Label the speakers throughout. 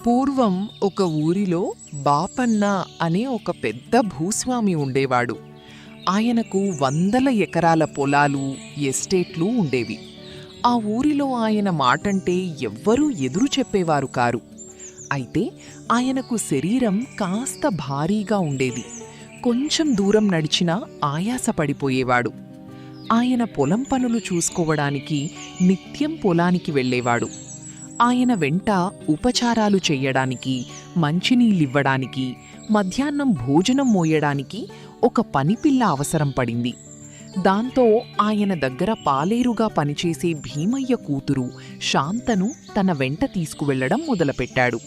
Speaker 1: పూర్వం ఒక ఊరిలో బాపన్న అనే ఒక పెద్ద భూస్వామి ఉండేవాడు. ఆయనకు వందల ఎకరాల పొలాలు, ఎస్టేట్లు ఉండేవి. ఆ ఊరిలో ఆయన మాటంటే ఎవ్వరూ ఎదురు చెప్పేవారు కారు. అయితే ఆయనకు శరీరం కాస్త భారీగా ఉండేది. కొంచెం దూరం నడిచినా ఆయాసపడిపోయేవాడు. ఆయన పొలం పనులు చూసుకోవడానికి నిత్యం పొలానికి వెళ్ళేవాడు. ఆయన వెంట ఉపచారాలు చెయ్యడానికి, మంచినీళ్ళివ్వడానికి, మధ్యాహ్నం భోజనం మోయడానికి ఒక పనిపిల్ల అవసరం పడింది. దాంతో ఆయన దగ్గర పాలేరుగా పనిచేసే భీమయ్య కూతురు శాంతను తన వెంట తీసుకువెళ్లడం మొదలుపెట్టాడు.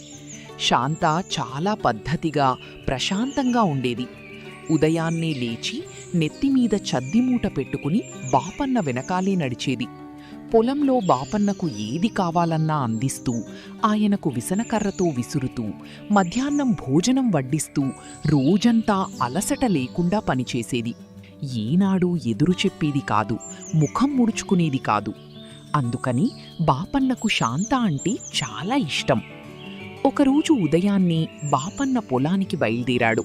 Speaker 1: శాంత చాలా పద్ధతిగా, ప్రశాంతంగా ఉండేది. ఉదయాన్నే లేచి నెత్తిమీద చద్దిమూట పెట్టుకుని బాపన్న వెనకాలే నడిచేది. పొలంలో బాపన్నకు ఏది కావాలన్నా అందిస్తూ, ఆయనకు విసనకర్రతో విసురుతూ, మధ్యాహ్నం భోజనం వడ్డిస్తూ రోజంతా అలసట లేకుండా పనిచేసేది. ఏనాడూ ఎదురు చెప్పేది కాదు, ముఖం ముడుచుకునేది కాదు. అందుకని బాపన్నకు శాంత అంటే చాలా ఇష్టం. ఒకరోజు ఉదయాన్నే బాపన్న పొలానికి బయలుదేరాడు.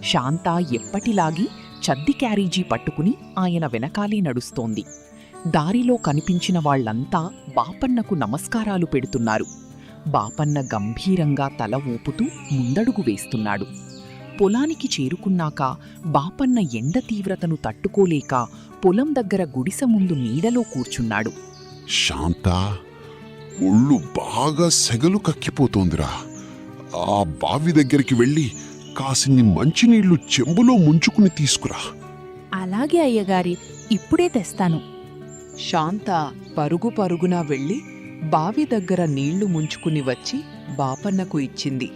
Speaker 1: శాంత ఎప్పటిలాగి చద్ది క్యారేజీ పట్టుకుని ఆయన వెనకాలే నడుస్తోంది. దారిలో కనిపించిన వాళ్లంతా బాపన్నకు నమస్కారాలు పెడుతున్నారు. బాపన్న గంభీరంగా తల ఊపుతూ ముందడుగు వేస్తున్నాడు. పొలానికి చేరుకున్నాక బాపన్న ఎండ తీవ్రతను తట్టుకోలేక పొలం దగ్గర గుడిసె ముందు నీడలో కూర్చున్నాడు.
Speaker 2: శాంత, ఒళ్ళు బాగా సెగలు కక్కిపోతోందిరా. ఆ బావి దగ్గరికి వెళ్ళి కాసిన్ని మంచినీళ్లు చెంబులో ముంచుకుని తీసుకురా.
Speaker 3: అలాగే అయ్యగారి, ఇప్పుడే తెస్తాను.
Speaker 1: శాంత పరుగు పరుగున వెళ్ళి బావి దగ్గర నీళ్లు ముంచుకుని వచ్చి బాపన్నకు ఇచ్చింది.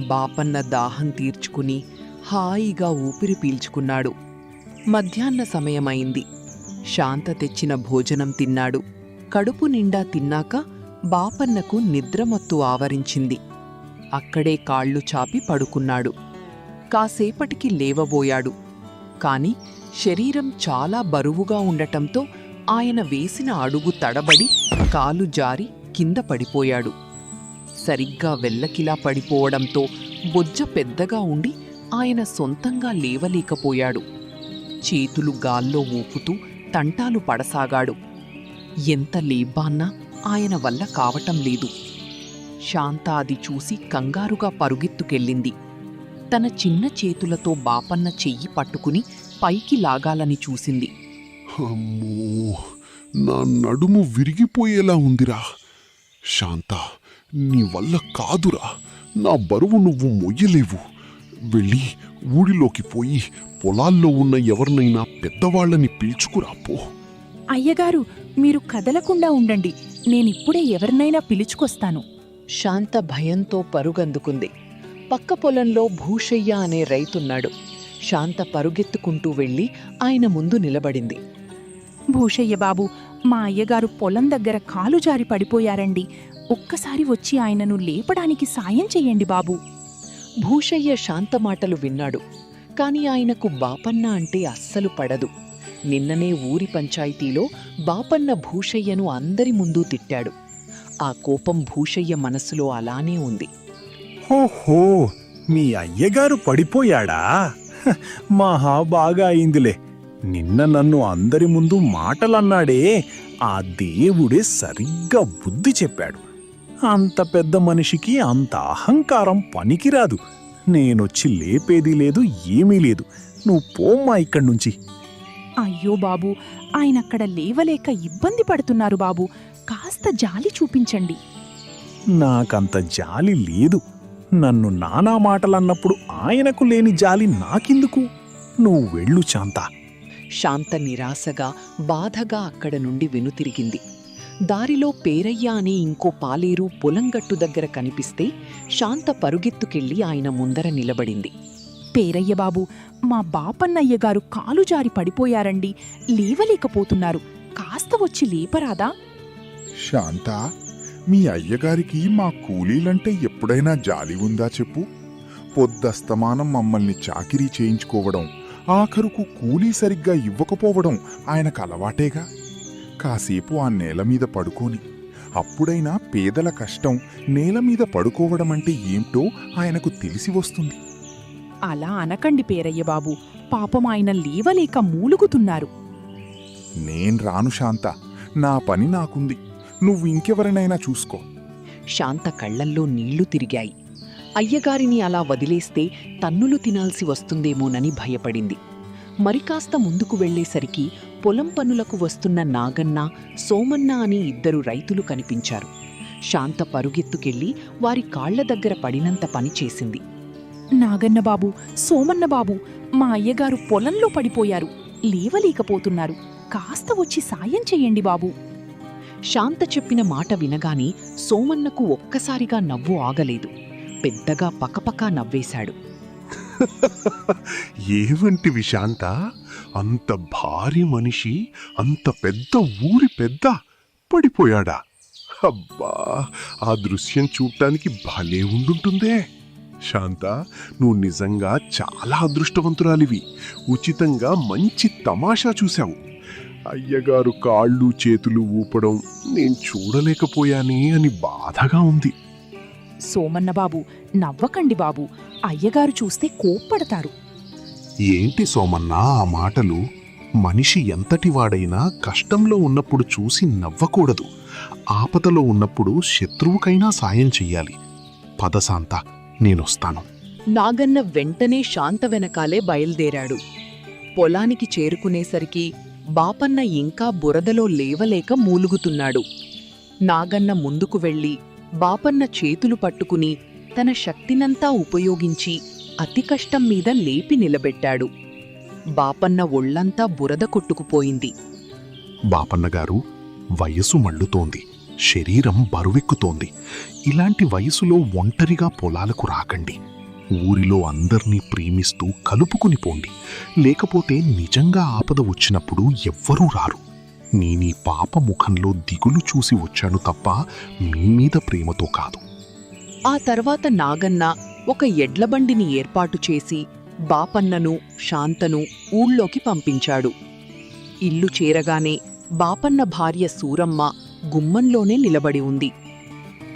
Speaker 1: బాపన్న దాహం తీర్చుకుని హాయిగా ఊపిరి పీల్చుకున్నాడు. మధ్యాహ్న సమయమైంది. శాంత తెచ్చిన భోజనం తిన్నాడు. కడుపు నిండా తిన్నాక బాపన్నకు నిద్రమత్తు ఆవరించింది. అక్కడే కాళ్ళు చాపి పడుకున్నాడు. కాసేపటికి లేవబోయాడు. కాని శరీరం చాలా బరువుగా ఉండటంతో ఆయన వేసిన అడుగు తడబడి కాలు జారి కింద పడిపోయాడు. సరిగ్గా వెల్లకిలా పడిపోవడంతో బొజ్జ పెద్దగా ఉండి ఆయన సొంతంగా లేవలేకపోయాడు. చేతులు గాల్లో ఊపుతూ తంటాలు పడసాగాడు. ఎంత లేబ్బాన్నా ఆయన వల్ల కావటం లేదు. శాంత అది చూసి కంగారుగా పరుగెత్తుకెళ్ళింది. తన చిన్న చేతులతో బాపన్న చెయ్యి పట్టుకుని పైకి లాగాలని చూసింది.
Speaker 2: అమ్మో, నా నడుము విరిగిపోయేలా ఉందిరా. శాంత, నీ వల్ల కాదురా. నా బరువు నువ్వు మొయ్యలేవు. వెళ్ళి ఊడిలోకి పోయి పొలాల్లో ఉన్న ఎవరినైనా పెద్దవాళ్లని పిలుచుకురా పో.
Speaker 3: అయ్యగారు, మీరు కదలకుండా ఉండండి. నేనిప్పుడే ఎవరినైనా పిలుచుకొస్తాను.
Speaker 1: శాంత భయంతో పరుగందుకుంది. పక్క పొలంలో భూషయ్య అనే రైతున్నాడు. శాంత పరుగెత్తుకుంటూ వెళ్ళి ఆయన ముందు నిలబడింది.
Speaker 3: భూషయ్య బాబు, మా అయ్యగారు పొలం దగ్గర కాలు జారి పడిపోయారండి. ఒక్కసారి వచ్చి ఆయనను లేపడానికి సాయం చెయ్యండి బాబు.
Speaker 1: భూషయ్య శాంత మాటలు విన్నాడు. కాని ఆయనకు బాపన్న అంటే అస్సలు పడదు. నిన్ననే ఊరి పంచాయతీలో బాపన్న భూషయ్యను అందరి ముందు తిట్టాడు. ఆ కోపం భూషయ్య మనసులో అలానే ఉంది.
Speaker 4: ఓహో, మీ అయ్యగారు పడిపోయాడా? మహా బాగా అయిందిలే. నిన్న నన్ను అందరి ముందు మాటలన్నాడే, ఆ దేవుడే సరిగ్గా బుద్ధి చెప్పాడు. అంత పెద్ద మనిషికి అంత అహంకారం పనికిరాదు. నేనొచ్చి లేపేది లేదు, ఏమీ లేదు. నువ్వు పోమ్మా ఇక్కడ్నుంచి.
Speaker 3: అయ్యో బాబు, ఆయనక్కడ లేవలేక ఇబ్బంది పడుతున్నారు బాబు. కాస్త జాలి చూపించండి.
Speaker 4: నాకంత జాలి లేదు. నన్ను నానా మాటలన్నప్పుడు ఆయనకు లేని జాలి నాకెందుకు? నువ్వు వెళ్ళు శాంత.
Speaker 1: శాంత నిరాశగా, బాధగా అక్కడ నుండి వెనుతిరిగింది. దారిలో పేరయ్య అనే ఇంకో పాలేరు పొలంగట్టు దగ్గర కనిపిస్తే శాంత పరుగెత్తుకెళ్ళి ఆయన ముందర నిలబడింది.
Speaker 3: పేరయ్య బాబు, మా బాపన్నయ్యగారు కాలు జారి పడిపోయారండి. లేవలేకపోతున్నారు. కాస్త వచ్చి లేపరాదా?
Speaker 5: శాంత, మీ అయ్యగారికి మా కూలీలంటే ఎప్పుడైనా జాలి ఉందా చెప్పు? పొద్దస్తమానం మమ్మల్ని చాకిరీ చేయించుకోవడం, ఆఖరుకు కూలీ సరిగ్గా ఇవ్వకపోవడం ఆయనకు అలవాటేగా. కాసేపు ఆ నేల మీద పడుకొని అప్పుడైనా పేదల కష్టం నేల మీద పడుకోవడమంటే ఏంటో ఆయనకు తెలిసి వస్తుంది.
Speaker 3: అలా అనకండి పేరయ్య బాబు, పాపం ఆయన లేవలేక మూలుగుతున్నారు.
Speaker 5: నేను రాను శాంత, నా పని నాకుంది. నువ్వు ఇంకెవరినైనా చూసుకో.
Speaker 1: శాంత కళ్ళల్లో నీళ్లు తిరిగాయి. అయ్యగారిని అలా వదిలేస్తే తన్నులు తినాల్సి వస్తుందేమోనని భయపడింది. మరికాస్త ముందుకు వెళ్లేసరికి పొలం పనులకు వస్తున్న నాగన్న, సోమన్న అని 2 రైతులు కనిపించారు. శాంత పరుగెత్తుకెళ్లి వారి కాళ్ల దగ్గర పడినంత పని చేసింది.
Speaker 3: నాగన్న బాబు, సోమన్న బాబు, మా అయ్యగారు పొలంలో పడిపోయారు, లేవలేకపోతున్నారు. కాస్త వచ్చి సాయం చెయ్యండి బాబు.
Speaker 1: శాంత చెప్పిన మాట వినగాని సోమన్నకు ఒక్కసారిగా నవ్వు ఆగలేదు. పెద్దగా పకపకా నవ్వేశాడు.
Speaker 2: ఏవంటివి శాంత? అంత భారీ మనిషి, అంత పెద్ద ఊరి పెద్ద పడిపోయాడా? అబ్బా, ఆ దృశ్యం చూడటానికి భలే ఉండుంటుందే. శాంత, నువ్వు నిజంగా చాలా అదృష్టవంతురాలివి. ఉచితంగా మంచి తమాషా చూశావు. అయ్యగారు కాళ్ళు చేతులు ఊపడం నేను చూడలేకపోయానే అని బాధగా ఉంది.
Speaker 3: సోమన్న బాబు, నవ్వకండి బాబు, అయ్యగారు చూస్తే కోప్పడతారు.
Speaker 2: ఏంటి సోమన్నా ఆ మాటలు? మనిషి ఎంతటివాడైనా కష్టంలో ఉన్నప్పుడు చూసి నవ్వకూడదు. ఆపదలో ఉన్నప్పుడు శత్రువుకైనా సాయం చెయ్యాలి. పద శాంత, నేనొస్తాను.
Speaker 1: నాగన్న వెంటనే శాంత వెనకాలే బయల్దేరాడు. పొలానికి చేరుకునేసరికి బాపన్న ఇంకా బురదలో లేవలేక మూలుగుతున్నాడు. నాగన్న ముందుకు వెళ్ళి బాపన్న చేతులు పట్టుకుని తన శక్తినంతా ఉపయోగించి అతి కష్టం మీద లేపి నిలబెట్టాడు. బాపన్న ఒళ్లంతా బురద కొట్టుకుపోయింది.
Speaker 2: బాపన్నగారు, వయసు మళ్ళుతోంది, శరీరం బరువెక్కుతోంది. ఇలాంటి వయసులో ఒంటరిగా పొలాలకు రాకండి. ఊరిలో అందర్నీ ప్రేమిస్తూ కలుపుకుని పోండి. లేకపోతే నిజంగా ఆపద వచ్చినప్పుడు ఎవ్వరూ రారు. నేనీ పాప ముఖంలో దిగులు చూసి వచ్చాను తప్ప మీమీద ప్రేమతో కాదు.
Speaker 1: ఆ తర్వాత నాగన్న ఒక ఎడ్లబండిని ఏర్పాటు చేసి బాపన్నను, శాంతను ఊళ్ళోకి పంపించాడు. ఇల్లు చేరగానే బాపన్న భార్య సూరమ్మ గుమ్మంలోనే నిలబడి ఉంది.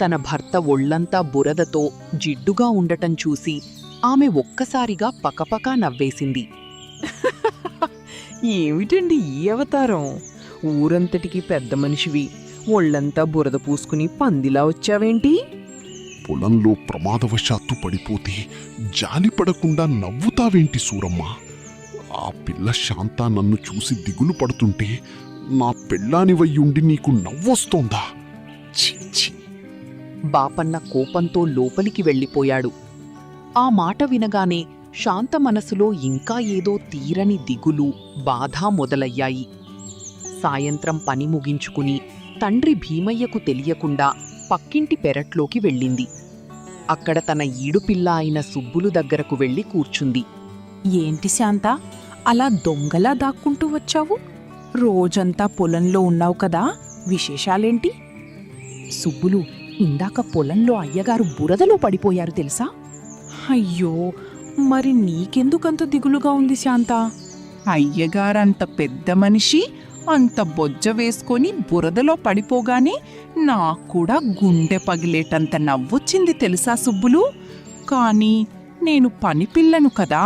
Speaker 1: తన భర్త ఒళ్లంతా బురదతో జిడ్డుగా ఉండటం చూసి ఆమె ఒక్కసారిగా పకపకా నవ్వేసింది.
Speaker 6: ఏమిటండి ఈ అవతారం? ఊరంతటికి పెద్ద మనిషివి, ఒళ్ళంతా బురద పూసుకుని పందిలా వచ్చావేంటి?
Speaker 2: పొలంలో ప్రమాదవశాత్తు పడిపోతే జాలిపడకుండా నవ్వుతావేంటి సూరమ్మ? ఆ పిల్ల శాంత నన్ను చూసి దిగులు పడుతుంటే నా పెళ్ళానివయ్యుండి నీకు నవ్వొస్తోందా? ఛీ ఛీ.
Speaker 1: బాపన్న కోపంతో లోపలికి వెళ్ళిపోయాడు. ఆ మాట వినగానే శాంత మనసులో ఇంకా ఏదో తీరని దిగులు, బాధ మొదలయ్యాయి. సాయంత్రం పని ముగించుకుని తండ్రి భీమయ్యకు తెలియకుండా పక్కింటి పెరట్లోకి వెళ్ళింది. అక్కడ తన ఈడుపిల్ల అయిన సుబ్బులు దగ్గరకు వెళ్ళి కూర్చుంది.
Speaker 3: ఏంటి శాంత, అలా దొంగలా దాక్కుంటూ వచ్చావు? రోజంతా పొలంలో ఉన్నావు కదా, విశేషాలేంటి? సుబ్బులు, ఇందాక పొలంలో అయ్యగారు బురదలో పడిపోయారు తెలుసా?
Speaker 6: అయ్యో, మరి నీకెందుకంత దిగులుగా ఉంది శాంత? అయ్యగారంత పెద్ద మనిషి అంత బొజ్జ వేసుకొని బురదలో పడిపోగానే నాక్కూడా గుండె పగిలేటంత నవ్వొచ్చింది తెలుసా సుబ్బులు? కాని నేను పనిపిల్లను కదా,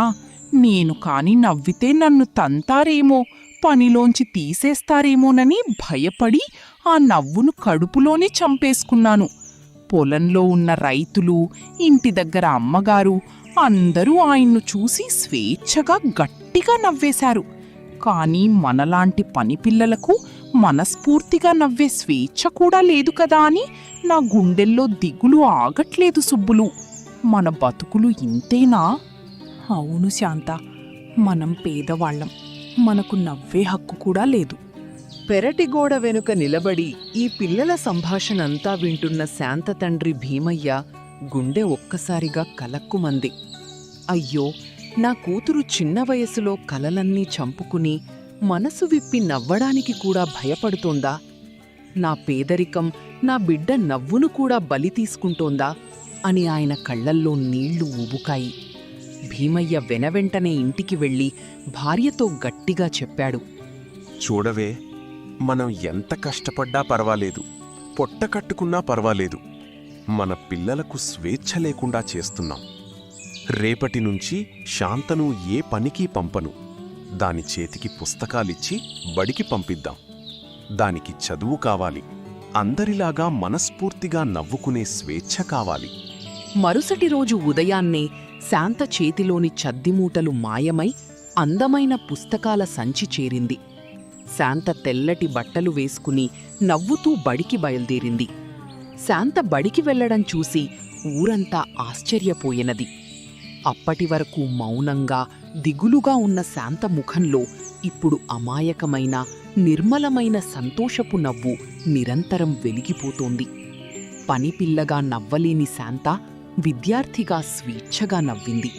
Speaker 6: నేను కాని నవ్వితే నన్ను తంతారేమో, పనిలోంచి తీసేస్తారేమోనని భయపడి ఆ నవ్వును కడుపులోనే చంపేసుకున్నాను. పొలంలో ఉన్న రైతులు, ఇంటి దగ్గర అమ్మగారు అందరూ ఆయన్ను చూసి స్వేచ్ఛగా గట్టిగా నవ్వేశారు. కాని మనలాంటి పనిపిల్లలకు మనస్ఫూర్తిగా నవ్వే స్వేచ్ఛ కూడా లేదు కదా అని నా గుండెల్లో దిగులు ఆగట్లేదు సుబ్బులు. మన బతుకులు ఇంతేనా?
Speaker 3: అవును శాంత, మనం పేదవాళ్లం, మనకు నవ్వే హక్కు కూడా లేదు.
Speaker 6: పెరటి గోడ వెనుక నిలబడి ఈ పిల్లల సంభాషణంతా వింటున్న శాంత తండ్రి భీమయ్య గుండె ఒక్కసారిగా కలక్కుమంది. అయ్యో, నా కూతురు చిన్న వయసులో కలలన్నీ చంపుకుని మనసు విప్పి నవ్వడానికి కూడా భయపడుతోందా? నా పేదరికం నా బిడ్డ నవ్వును కూడా బలి తీసుకుంటోందా అని ఆయన కళ్లల్లో నీళ్లు ఉబుకాయి. భీమయ్య వెనవెంటనే ఇంటికి వెళ్ళి భార్యతో గట్టిగా చెప్పాడు.
Speaker 7: చూడవే, మనం ఎంత కష్టపడ్డా పర్వాలేదు, పొట్ట కట్టుకున్నా పర్వాలేదు, మన పిల్లలకు స్వేచ్ఛ లేకుండా చేస్తున్నాం. రేపటి నుంచి శాంతను ఏ పనికి పంపను. దాని చేతికి పుస్తకాలిచ్చి బడికి పంపిద్దాం. దానికి చదువు కావాలి, అందరిలాగా మనస్ఫూర్తిగా నవ్వుకునే స్వేచ్ఛ కావాలి.
Speaker 1: మరుసటి రోజు ఉదయాన్నే శాంత చేతిలోని చద్దిమూటలు మాయమై అందమైన పుస్తకాల సంచి చేరింది. శాంత తెల్లటి బట్టలు వేసుకుని నవ్వుతూ బడికి బయల్దేరింది. శాంత బడికి వెళ్లడం చూసి ఊరంతా ఆశ్చర్యపోయినది. అప్పటివరకు మౌనంగా దిగులుగా ఉన్న శాంత ముఖంలో ఇప్పుడు అమాయకమైన నిర్మలమైన సంతోషపు నవ్వు నిరంతరం వెలిగిపోతోంది. పనిపిల్లగా నవ్వలేని శాంత విద్యార్థిగా స్వేచ్ఛగా నవ్వింది.